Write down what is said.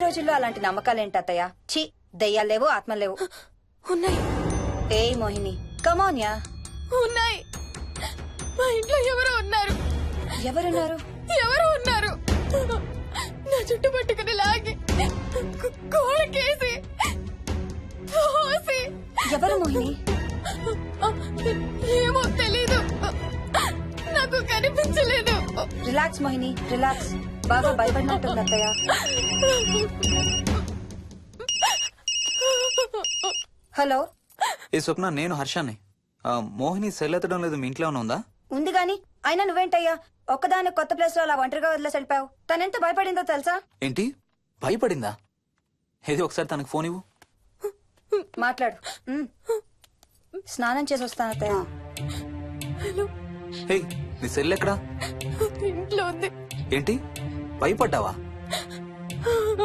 రోజుల్లో అలాంటి నమ్మకాలేంటి అత్తయ్య? ఛీ, దెయ్యాలు లేవు, ఆత్మలు లేవు. ఉన్నాయి. ఏ మోహిని, కమాన్యా. ఉన్నాయి. మా ఇంట్లో ఎవరో ఉన్నారు. ఎవరున్నారు? ఎవరో ఉన్నారు. నా చుట్టు పట్టుకుని లాగి కోళ్ళకేసి తోసి. ఎవరు మోహిని? ఏమో తెలీదు, నాకు కనిపించలేదు. Relax Mohini, relax. బాగా భయపడినట్టుంది అత్తయ్య. హలో. ఏ స్వప్న, నేను హర్షాన్ని. మోహిని సెల్ ఎత్తడం లేదు, మీ ఇంట్లో ఏమైనా ఉందా? ఉంది గాని, అయినా నువ్వేంటయ్యా ఒక్కదాని కొత్త ప్లేస్ లో అలా ఒంటరిగా వదిలేసి వెళ్ళిపోయావు? తనెంత భయపడిందో తెలుసా? ఏంటి, భయపడిందా? ఏది ఒకసారి తనకు ఫోన్ ఇవ్వు. మాట్లాడు. స్నానం చేసి వస్తాను అత్తయ్య. హే, నీ సెల్ ఎక్కడా? ఇంట్లో ఉంది. ఏంటి, భయపడ్డావా?